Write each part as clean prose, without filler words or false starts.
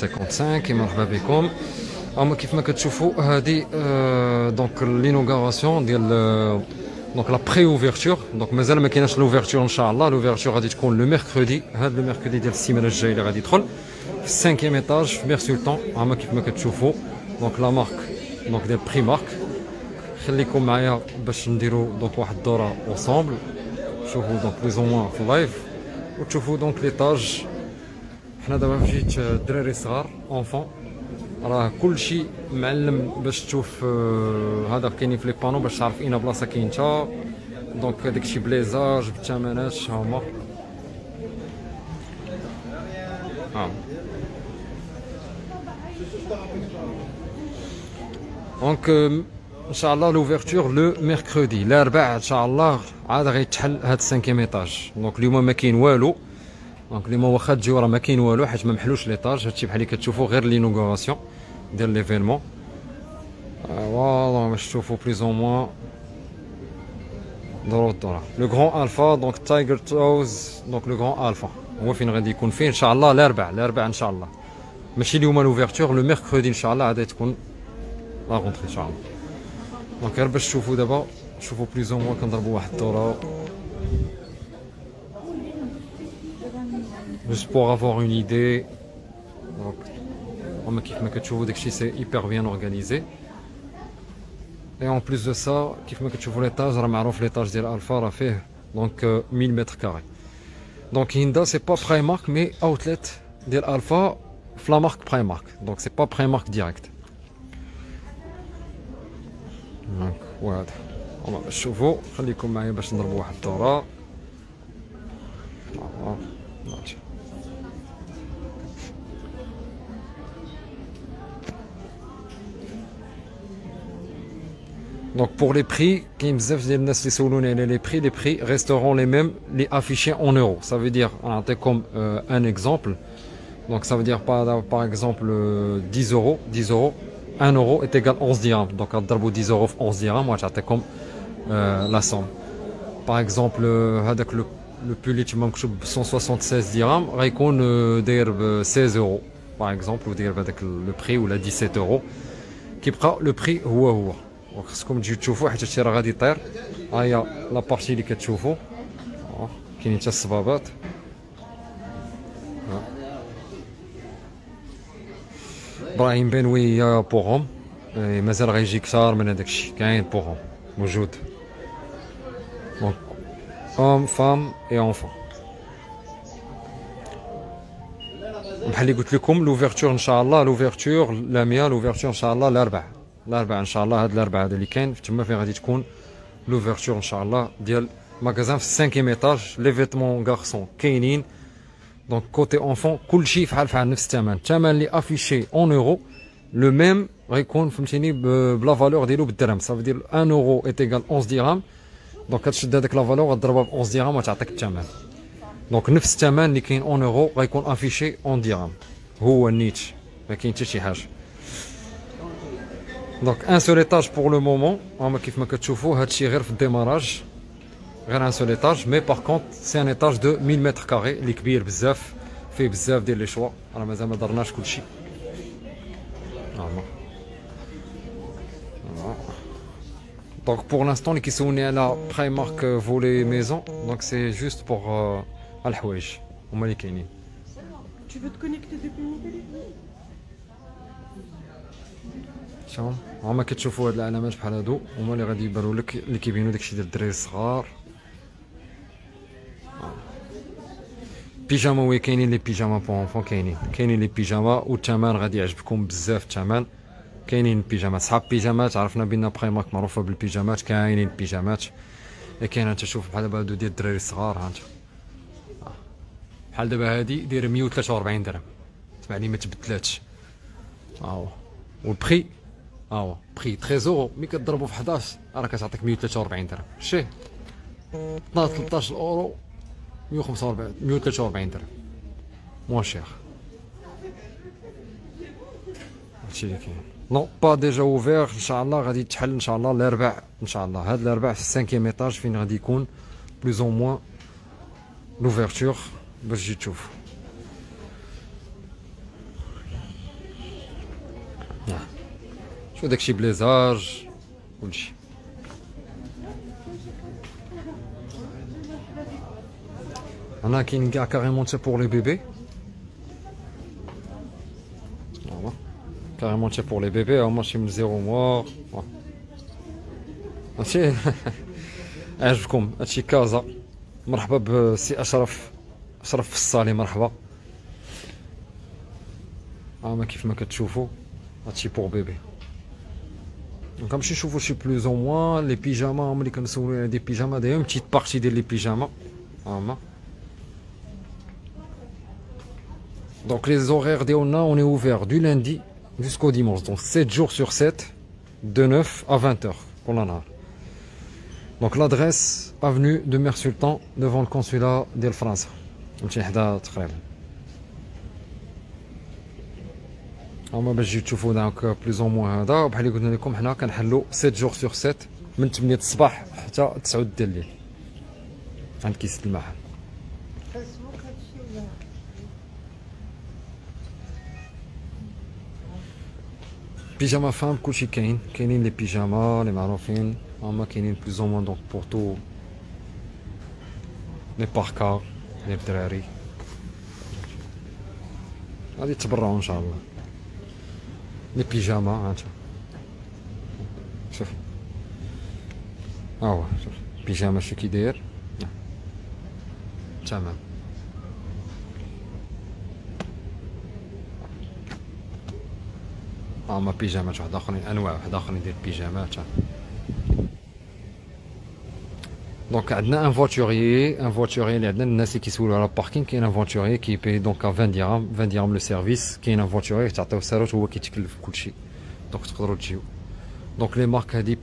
55 مرحبا بكم. هما كيف ما كتشوفوا هذه دونك لينوغاراسيون ديال دونك لا بري اوفرتور. دونك مازال ما كايناش لوفرتور ان شاء الله. لوفرتور غادي تكون لو ميركودي، هذا لو ميركودي ديال السيمانه الجايه اللي غادي يدخل في السانكيام ايطاج في مير سلطان. هما كيف ما كتشوفوا دونك لا مارك دونك ديال بري مارك. خليكم معايا باش نديروا دونك واحد الدوره اونصومبل، شوفوا دونك لي زوموان في اللايف وتشوفوا دونك ليطاج. حنا دابا في جيت الدراري صغار اونفون، راه كلشي معلم باش تشوف هذا كاينين في لي بانو باش تعرف اين بلاصه كاين نتا. دونك هذاك الشيء بليزاج بالثمنات ها هما. دونك ان شاء الله لوفرتور لو ميركودي الاربعاء ان شاء الله عاد غيتحل هاد السانكيام ايطاج. دونك اليوم ما كاين والو، دونك اليوم واخا تجيو راه ما كاين والو حيت ما محلوش ليطاج. هادشي بحال اللي كتشوفوا غير لينوغوراسيون ديال ليفينمون. فوالا باش تشوفوا بليز او موان دورو الدورة لو غران الفا. دونك تايجر توز دونك لو غران الفا هو فين غادي يكون فيه ان شاء الله الاربعاء ان شاء الله، ماشي اليوم لوفرتور، لو ميركودي ان شاء الله غادي تكون لا غونتري ان شاء الله. دونك غير باش تشوفوا دابا شوفوا بليز او موان كنضربوا واحد الدورة juste pour avoir une idée. Donc هما كيف ما كتشوفوا داكشي سي hyper bien organisé. Et en plus de ça كيف ما كتشوفوا ليطاج راه معروف ليطاج ديال الفا راه فيه دونك 1000 متر كاري. دونك هندا سي با براي مارك مي اوتليت ديال الفا في لا مارك براي مارك، دونك سي با براي مارك ديريكت. دونك وهذا هما باش تشوفوا. خليكم معايا باش نضربوا واحد الدوره. Donc pour les prix, كاين بزاف ديال الناس اللي سولوني على les prix resteront les mêmes, les affichés en euros. Ça veut dire, comme un exemple. Donc ça veut dire par exemple 10 euros, 1 euro est égal à 11 dirhams. Donc à 10 euros 11 dirhams, moi comme la somme. Par exemple, le pull اللي تما مكتوب 176 dirhams غيكون داير ب 16 euros par exemple، وداير بهذاك le prix ولا 17 euros. كيبقى le prix هو. وخصكم تجيو تشوفوا حيت هادشي راه غادي يطير. ها هي لابارتي اللي كتشوفوا كاينين حتى الصبابات. ابراهيم بنوي بوغهم مازال غيجي كثار من هذاك الشيء، كاين بوغهم موجود. دونك homme, femme et enfant. بحال اللي قلت لكم لوفرتور ان شاء الله، لوفرتور لاميا لوفرتور ان شاء الله الاربعاء ان شاء الله. هاد الاربعاء هذا اللي كاين تما فين غادي تكون لوفرتور ان شاء الله ديال ماغازان في السانكيام ايطاج. لي فيتمون غارسون كاينين. دونك كوتي اونفون كلشي فحال نفس الثمن اللي افيشي اون اورو لو ميم غيكون فهمتيني بلا فالور ديالو بالدرهم. صافي دير 1 اورو ايت ايغال 11 درهم. دونك كتشد هذاك لا فالور غضربها ب 11 درهم وتعطيك الثمن. دونك نفس الثمن اللي كاين اون اورو غيكون افيشي اون درهم، هو نيت ما كاين حتى شي حاجه. دونك ان سول ايطاج بور لو مومون. هما كيف ما كتشوفوا هادشي غير في الديماراج، غير ان سول ايطاج. مي باغ كونط سي ان ايطاج دو 1000 متر كاري اللي كبير بزاف، فيه بزاف ديال لي شوا. راه مازال ما درناش كلشي. Donc pour l'instant اللي كيسولني على براي مارك فولي ميزون، دونك سي جوست بور الحوايج هما اللي كاينين. Tu veux te connecter depuis mon téléphone? شوف هما كتشوفوا هاد العلامات بحال هادو هما اللي غادي يبانوا لك، اللي كيبينوا داكشي ديال الدراري الصغار. بيجاما وي كاينين لي بيجاما بون اونفون، كاينين لي بيجاما والثمن غادي يعجبكم بزاف الثمن. كاينين بيجامات صحاب بيجامات، عرفنا بان براي مارك معروفه بالبيجامات. كاينين بيجامات كاين انت شوف بحال دابا هادو ديال الدراري الصغار. ها انت بحال دابا هادي دايره 143 درهم، سمعني ما تبدلاتش. هو والبري هو بري 13 اورو، ملي كضربو في 11 راه كتعطيك 143 درهم. شتي 13 اورو 145 143 درهم موان شير. هادشي اللي كاين. نو با ديجا اوفير ان شاء الله غادي يتحل ان شاء الله الاربعاء ان شاء الله. هاد الاربعاء في السانكيام ايطاج فين غادي يكون بلوز او موان لوفرتور باش تجي تشوف. شو داكشي بليزاج كلشي. هنا كاين كاع كاريمون تي بور لي بيبي. كاريمون تي بور لي بيبي هما شي من 0 موا. هادشي عجبكم هادشي كازا. مرحبا بسي اشرف فصالي مرحبا. هاهما كيف ما كتشوفوا هادشي بور بيبي. دونك غنمشيو نشوفو شي بلوز او موان لي بيجاما هما اللي كنسولو على دي بيجاما دايما بتيت بارتي ديال لي بيجاما هاهما. Donc les horaires d'Eona, on est ouvert du lundi jusqu'au dimanche. Donc 7 jours sur 7, de 9 à 20 heures pour la nare. Donc l'adresse, avenue de Mère Sultan, devant le consulat de France. هما باش تجيو تشوفوا دونك بلوز او موان هذا بحال اللي قلنا لكم حنا كنحلوا 7 جور سور 7 من 8 الصباح حتى 9 ديال الليل عند كيسة المحل. بيجاما فام كلشي كاينين لي بيجاما لي معروفين هما كاينين بلوز او موان دونك بور تو لي باركا لي الدراري غادي تبرعوا ان شاء الله. لي بيجاما هانتا شوف ها هو شوف بيجاما شو كي داير تمام. هما بيجامات واحد اخرين انواع واحد اخرين ديال البيجامات. دونك عندنا ان فواتوريي اللي عندنا الناس اللي كيسولوا على الباركينغ. كاين ان فواتوريي كي بي دونك 20 درهم 20 درهم لو سيرفيس. كاين ان فواتوريي تعطيو الساروت هو كيتكلف كلشي دونك تقدروا تجيو. دونك لي مارك هادي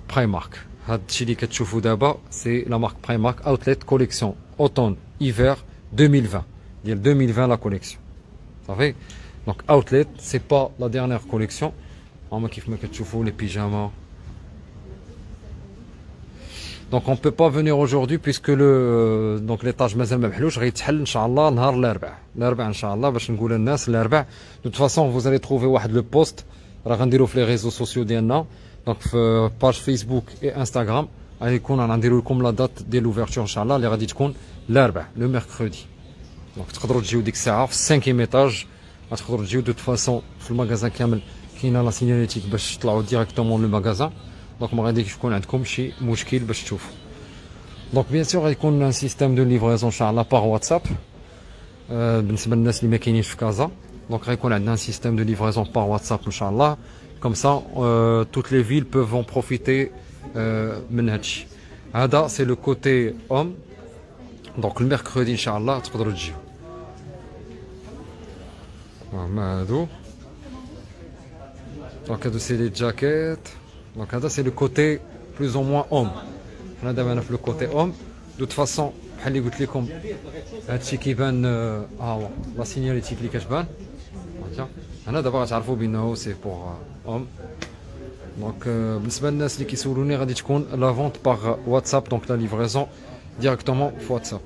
براي مارك. هادشي اللي كتشوفوا دابا سي لا مارك براي مارك اوتليت كوليكسيون اوتون ايفير 2020 ديال 2020 لا كوليكسيون صافي. Donc outlet, c'est pas la dernière collection. هما كيف ما كتشوفوا les pyjamas. Donc on peut pas venir aujourd'hui puisque le donc l'étage مازال ما محلوش. غيتحل ان شاء الله نهار الاربعاء ان شاء الله باش نقول للناس الاربعاء. De toute façon vous allez trouver واحد لو بوست راه غنديروا في les réseaux sociaux ديالنا دونك في باج فيسبوك et انستغرام غادي يكون غنديروا لكم لا دات ديال لوفرتور ان شاء الله اللي غادي تكون الاربعاء لو ميركودي. دونك تقدروا تجيو ديك الساعه في 5 ايطاج غتقدروا تجيو. دو فاسون في المغازان كامل كاينه لا سيناليتيك باش تطلعوا ديريكتومون لو مغازان دونك ما غاديش يكون عندكم شي مشكل باش تشوفوا. دونك بيان سور غيكون ان سيستيم دو ليفريزون ان شاء الله باغ واتساب بالنسبه للناس اللي ما كاينينش في كازا. دونك غيكون عندنا ان سيستيم دو ليفريزون باغ واتساب ان شاء الله كوم سا توت لي فيل بوفون بروفيتي من هادشي. هذا سي لو كوتي اوم. دونك الميركودي ان شاء الله تقدروا تجيو. هما هادو دونك هادو سي لي جاكيت. دونك هذا سي لو كوتي بلوز او موان اوم. حنا دابا انا في لو كوتي اوم. دو فاسون بحال اللي قلت لكم هادشي كيبان ها هو لا سيناليتيك اللي كتبان هنا دابا غتعرفوا بانه سي بور اوم. دونك بالنسبه للناس اللي كيسولوني غادي تكون لا فونت باغ واتساب دونك لا ليفريزون ديريكتومون في واتساب.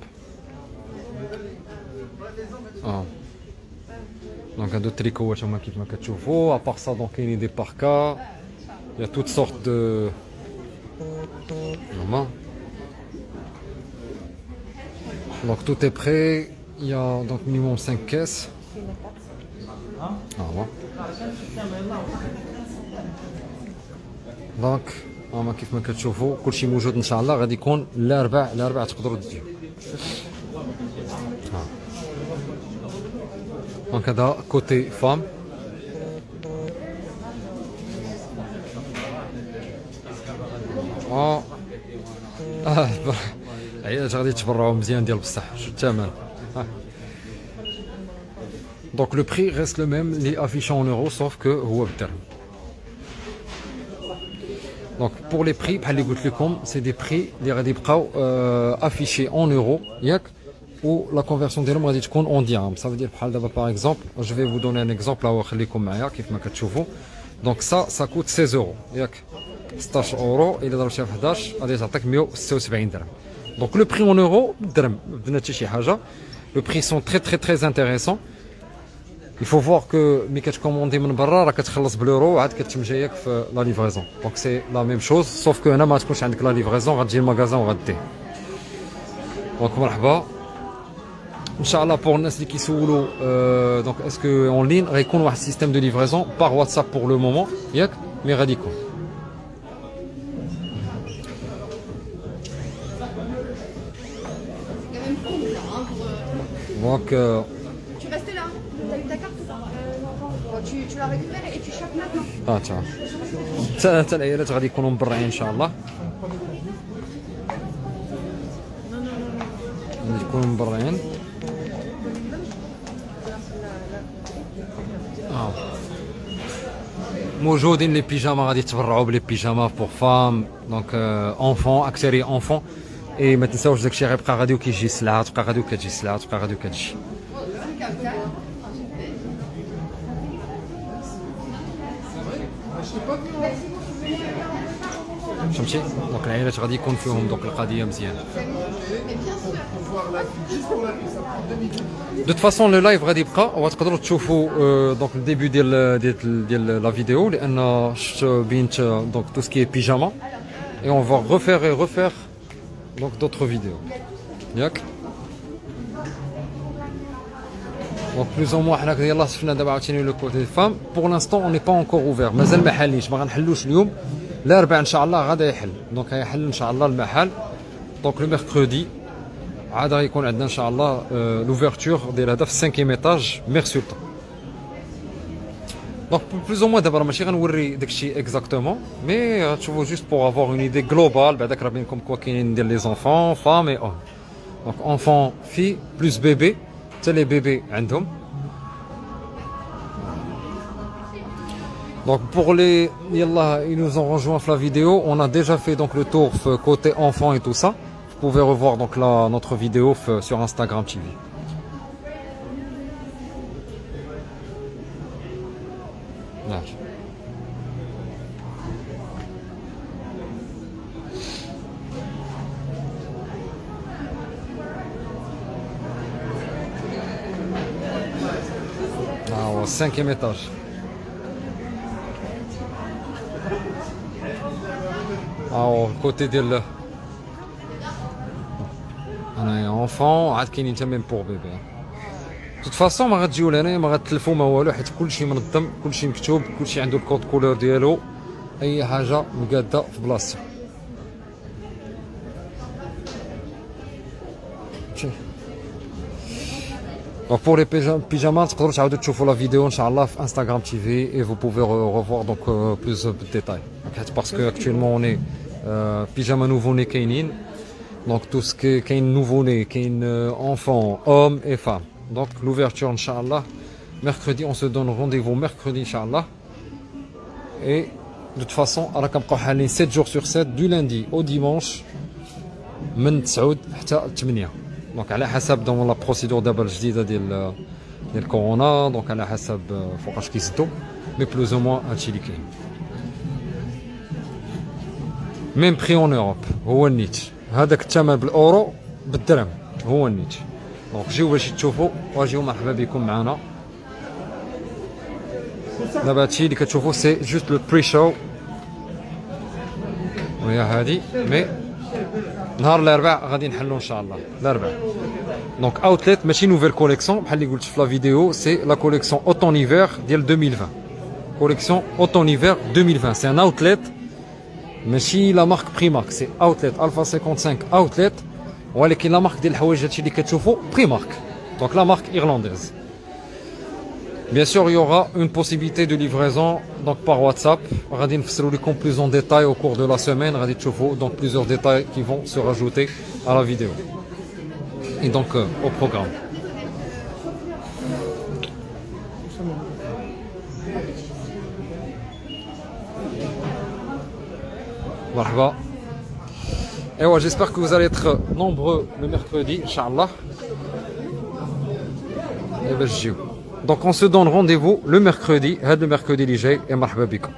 دونك هادو التريكوات هما كيف ما كتشوفوا. ابار سا دونك كاينين دي باركا يا توت سورت دو هما. دونك توت اي بري يا دونك مينيموم 5 كاس. هما دونك هما كيف ما كتشوفوا كلشي موجود ان شاء الله. غادي يكون الاربعاء تقدروا تجيو. دونك هذا كوتي فام. عياش غادي تبرعوا مزيان ديال بصح شو الثمن. دونك لو بري ريست لو ميم لي افيشون اون اورو سوف كو هو بالدرهم. دونك بور لي بري بحال اللي قلت لكم سي دي بري اللي غادي يبقاو افيشي اون اورو ياك و لا كونفيرسيون ديالهم غادي تكون اون درهم. صافي دير بحال دابا باغ اكزومبل جو في فو دوني ان اكزومبل هو خليكم معايا كيف ما كتشوفوا. دونك سا كوت 16 اورو ياك 16 اورو الا ضربتيها في 11 غادي تعطيك 176 درهم. دونك لو بري اون اورو بالدرهم ما بدنا حتى شي حاجه. لو بري سون تري انتريسون. il faut voir que ملي كتكوموندي من برا راه كتخلص باليورو عاد كتم جايك في لا ليفريزون دونك سي لا ميم شوز سوف كو هنا ما تكونش عندك لا ليفريزون غتجي المغازان وغديه دونك مرحبا ان شاء الله بور الناس اللي كيسولوا دونك اسكو اون لين غيكون واحد السيستيم دو ليفريزون بار واتساب بور لو مومون ياك مي غادي يكون دونك Tu restais là, t'as eu ta carte ou pas Bon, tu la récupères et tu chopes maintenant. حتى العيالات غادي يكونوا مبرعين ان شاء الله غادي يكونوا مبرعين موجودين لي بيجاما غادي يتبرعوا بلي بيجاما بور فام دونك اونفون اكثريه اونفون اي ما تنساوش داكشي غيبقى غادي وكيجي السلعه تبقى غادي وكتجي السلعه تبقى غادي وكتجي فهمتي دونك العائلات غادي يكون فيهم دونك القضيه مزيانه دو فاسون لو لايف غادي يبقى وتقدروا تشوفوا دونك الديبي ديال لا فيديو لان شفت بينت دونك تو سكي بيجاما اي اون فا ريفير دونك دوطخ فيديو ياك دونك بلوز او موان حنا يلاه شفنا دابا عاوتاني لو كوتي فام بور لانستون اون ني با اونكور اوفير مازال ما حالينش ما غنحلوش اليوم الاربعاء ان شاء الله غادا يحل دونك غيحل ان شاء الله المحل دونك لو ميركودي عاد غيكون عندنا ان شاء الله لوفيرتور ديال هذا في السانكيام ايطاج مير سلطان دونك بلوز او موان دابا راه ماشي غنوري داكشي اكزاكتومون مي تشوفوا جوست بور افوار اون ايدي جلوبال بعداك راه بينكم كوا كاينين ديال لي زونفون فام اي اون دونك اونفون في بلوس بيبي حتى لي بيبي عندهم Donc pour les, yallah, ils nous ont rejoint la vidéo. On a déjà fait donc le tour côté enfant et tout ça. Vous pouvez revoir donc là notre vidéo sur Instagram TV. Là. Ah, au 5e étage. او كوتي ديال انا اونفون عاد كاينين حتى ميم بور بيبي توت فاسون ما غتجيو لهنايا ما غتلفوا ما والو حيت كلشي منظم كلشي مكتوب كلشي عنده الكود كولور ديالو اي حاجه مقاده في بلاصتها pour les pyjamas تقدروا تعاودوا تشوفوا لا فيديو ان شاء الله في انستغرام تي في et vous pouvez revoir donc plus de détails parce que actuellement on est pyjama nouveau-né كاينين donc tout ce qui كاين nouveau-né كاين enfant homme et femme donc l'ouverture inchallah mercredi on se donne rendez-vous mercredi inchallah et de toute façon راه كنبقاو حالين 7 jours sur 7 du lundi au dimanche من 9 حتى 8 دونك على حسب دون لا بروسيدور دابا الجديده ديال كورونا دونك على حسب فوقاش كيسدو مي بلوز او موان هادشي اللي كاين ميم بري اون اوروب هو النيت هذاك الثمن بالاورو بالدرهم هو النيت دونك جيو باش تشوفوا واجيو مرحبا بكم معنا دابا هادشي اللي كتشوفوا سي جوست لو بري شو وهي هادي مي نهار الاربعاء غادي نحلو ان شاء الله الاربعاء دونك اوتليت ماشي نوفيل كوليكسيون بحال اللي قلت في لا فيديو سي لا كوليكسيون اوتون ايفير ديال 2020 كوليكسيون اوتون ايفير 2020 سي ان اوتليت ماشي لا مارك بريمارك سي اوتليت الفا 55 اوتليت ولكن لا مارك ديال الحوايج هادشي اللي كتشوفوا بريمارك دونك لا مارك ايرلانديز Bien sûr, il y aura une possibilité de livraison donc par WhatsApp. غادي نفسروا لكم plus en détail au cours de la semaine. غادي تشوفوا donc plusieurs détails qui vont se rajouter à la vidéo. Et donc au programme. Marhaba. Et ouais, j'espère que vous allez être nombreux le mercredi, Inch'Allah. Et ben, je dis. Donc on se donne rendez-vous le mercredi, le mercredi اللي جاي et مرحبا بكم.